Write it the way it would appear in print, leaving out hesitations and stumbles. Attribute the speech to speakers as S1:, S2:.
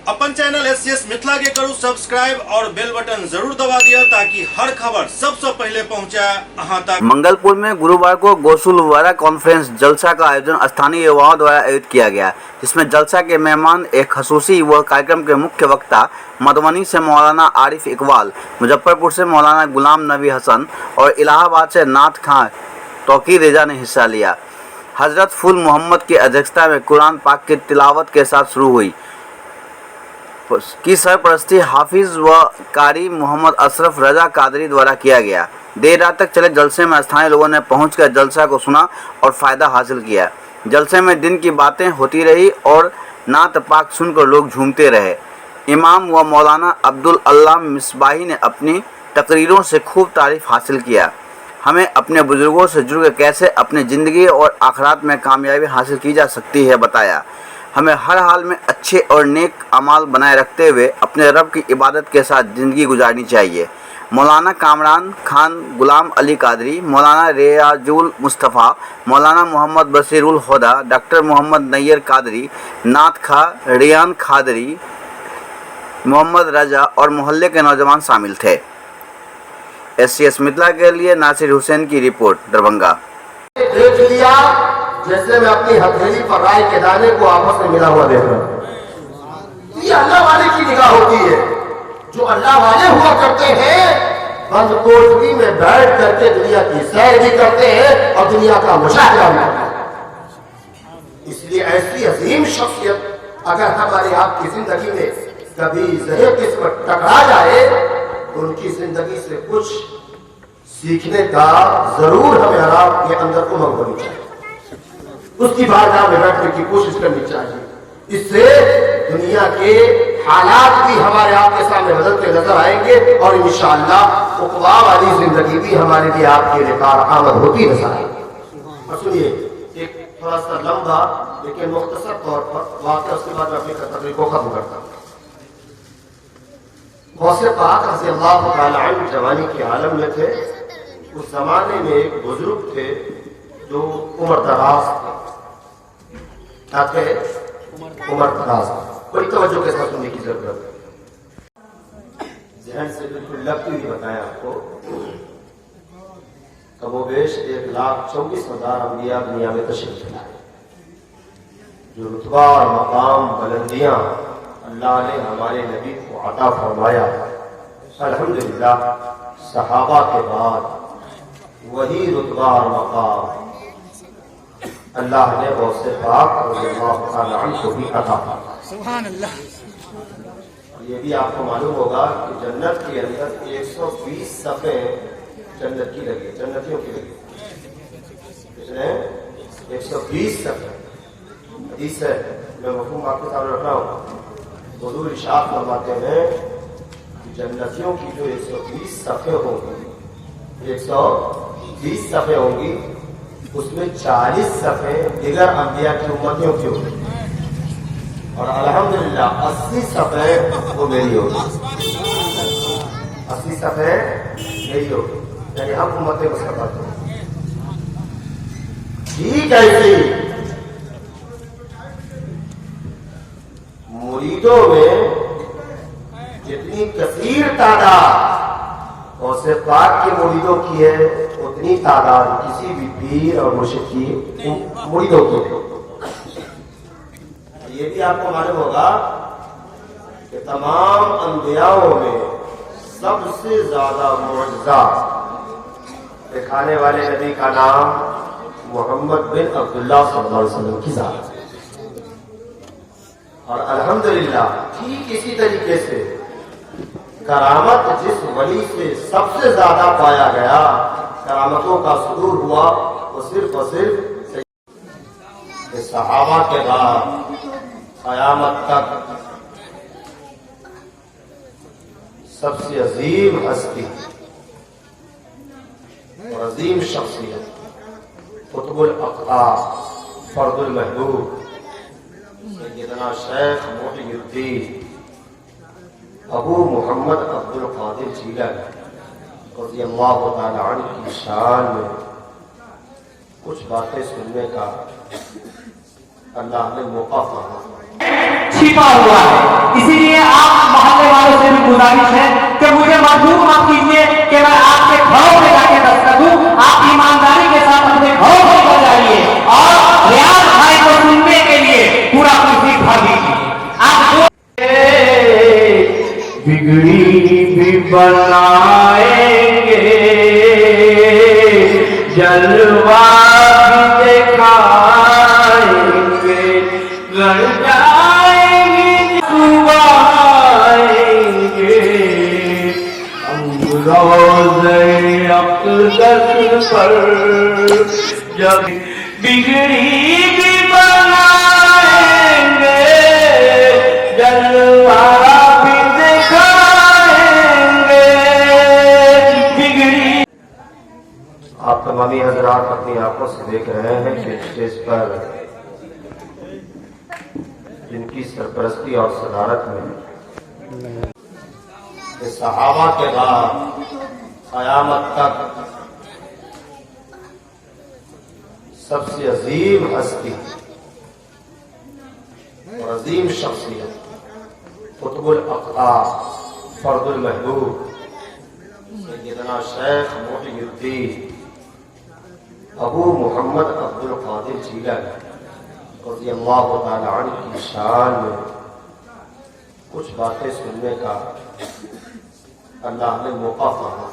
S1: अपन channel SCS Mithila के करू subscribe और बेल बटन जरूर दबा दिया ताकि हर खबर सबसे पहले पहुंचा अहां तक।
S2: मंगलपुर में गुरुवार को गौसुल वरा कॉन्फ्रेंस जलसा का आयोजन स्थानीय युवाओं द्वारा आयोजित किया गया, जिसमें जलसा के मेहमान एक खसूसी व कार्यक्रम के मुख्य वक्ता मधुबनी से मौलाना आरिफ इकबाल, मुजफ्फरपुर से मौलाना गुलाम नबी हसन और इलाहाबाद से नाथ खां तौकीर रेजा ने हिस्सा लिया। हजरत फुल मोहम्मद की अध्यक्षता में कुरान पाक की तिलावत के साथ शुरू हुई की सरपरस्ती हाफिज व कारी मोहम्मद अशरफ रजा कादरी द्वारा किया गया। देर रात तक चले जलसे में स्थानीय लोगों ने पहुंचकर जलसा को सुना और फ़ायदा हासिल किया। जलसे में दिन की बातें होती रही और नात पाक सुनकर लोग झूमते रहे। इमाम व मौलाना अब्दुल अल्लाह मिसबाही ने अपनी तकरीरों से खूब तारीफ हासिल किया। हमें अपने बुजुर्गों से जुड़कर कैसे अपनी ज़िंदगी और आखिरात में कामयाबी हासिल की जा सकती है बताया। हमें हर हाल में अच्छे और नेक अमाल बनाए रखते हुए अपने रब की इबादत के साथ ज़िंदगी गुजारनी चाहिए। मौलाना कामरान खान गुलाम अली कादरी, मौलाना रियाजुल मुस्तफ़ा, मौलाना मोहम्मद बसीरुल हुदा, डॉक्टर मोहम्मद नैयर कादरी, नाथ खां, रियान खादरी, मोहम्मद रजा और मोहल्ले के नौजवान शामिल थे। SCS मिथिला के लिए नासिर हुसैन की रिपोर्ट, दरभंगा।
S3: देख लिया जैसे मैं अपनी हथेली पर राय के दाने को आपस में मिला हुआ देख रहा हूं। ये अल्लाह वाले की निगाह होती है। जो अल्लाह वाले हुआ करते हैं बंद कोठरी में बैठ करके दुनिया की सैर भी करते हैं और दुनिया का मुशाहिदा भी करते हैं। इसलिए ऐसी अजीम शख्सियत अगर हमारे आपकी जिंदगी में कभी ज़हर किस्म टकरा जाए तो उनकी जिंदगी से कुछ सीखने का जरूर हमें आपके अंदर उमंग होनी चाहिए, उसकी बारगाह में बैठने की कोशिश करनी चाहिए। इससे दुनिया के हालात भी हमारे आपके सामने बदलते नजर आएंगे और इंशाअल्लाह उक़बा वाली जिंदगी भी हमारे लिए आपके लिए कारआमद होती नजर आएगी। और सुनिए एक थोड़ा सा लंबा लेकिन मुख्तसर तौर पर वाक़या, उसके बाद मैं अपनी तकरीर को खत्म करता हूँ। गौसे पाक रज़ी अल्लाह तआला अन्हु जवानी के आलम में थे। उस जमाने में एक बुजुर्ग थे जो उम्र दराज थे। क्या थे? उम्र दराज। बड़ी तवज्जो के साथ सुनने की जरूरत है। जहन से बिल्कुल लगती हुई बताया आपको। कमोबेश 1,24,000 अंबिया दुनिया में तशरीफ लाए। जो रुतबा और मकाम बुलंदियां अल्लाह ने हमारे नबी को अता फरमाया, अल्हम्दुलिल्लाह सहाबा के बाद वही रुतबा और मकाम अल्लाह ने गौसे पाक रज़ियल्लाहु तआला अन्हु को भी अता फरमाया। सुभान अल्लाह। ये भी आपको मालूम होगा कि जन्नत के अंदर 120 सफ़े जन्नत की लगी, जन्नतियों की लगी। कितने? 120 सफ़े। हदीस है, मैं मफ़हूम आपके सामने रख रहा हूँ। हुज़ूर इरशाद फरमाते हैं कि जन्नतियों की जो 120 सफ़े होंगी, 120 सफ़े होंगी, उसमें 40 सफ़े दिगर अंबिया की उम्मतियों की होंगी और अल्हम्दुलिल्लाह 80 सफ़े वो मेरी होगी। 80 सफ़े मेरी होगी, यानी हम उम्मतें मुस्तफ़ा होंगे। ठीक ऐसी मुरीदों में जितनी कसीर तादाद गौसे पाक के मुरीदों की है, उतनी तादाद किसी भी पीर और मुर्शिद की मुरीदों की है। ये भी आपको मालूम होगा कि तमाम अंबियाओं में सबसे ज्यादा मुअज्जा दिखाने वाले नबी का नाम मोहम्मद बिन अब्दुल्लाह सल्लल्लाहु अलैहि वसल्लम की जात है। और अल्हम्दुलिल्लाह ठीक इसी तरीके से करामत जिस वली से सबसे ज्यादा पाया गया, करामतों का सुदूर हुआ, वो सिर्फ और सिर्फ सहाबा के बाद क़यामत तक सबसे अजीम हस्ती और अजीम शख्सियत कुतुबुल अक़ताब फर्दुल महबूब सैयदना शेख मोहिउद्दीन अबू मोहम्मद अब्दुल कादिर जीलानी रज़ियल्लाहु तआला अन्हु की शान में कुछ बातें सुनने का अल्लाह ने मौका फरमा
S4: छिपा हुआ है। इसीलिए गुजारिश है कि मुझे मजबूर मत कीजिए कि मैं आपके घरों में जाके दस्तक दूं। आप ईमानदारी के साथ अपने घरों में चल जाइए और रियाज भाई को सुनने के लिए पूरा कुर्सी भर दीजिए। आप जो बिगड़ी भी बनाएंगे, जलवा भी दिखाएंगे, गड़ जाएंगे सुबाएंगे हम रोज़े अक़दस पर, जब बिगड़ी भी बनाएंगे, जलवा भी दिखाएंगे, बिगड़ी।
S3: आप तमामी हजरात अपनी आंखों से देख रहे हैं कि स्टेज पर जिनकी सरपरस्ती और सदारत में कि सहाबा के बाद क़यामत तक सबसे अजीम हस्ती और अजीम शख्सियत कुतुबुल अक़ताब फर्दुल महबूब सैयदना शेख मोहिउद्दीन अबू मोहम्मद अब्दुल कादिर जीलानी रज़ियल्लाहु ताला अन्हु की शान में कुछ बातें सुनने का अल्लाह ने मौका फराहम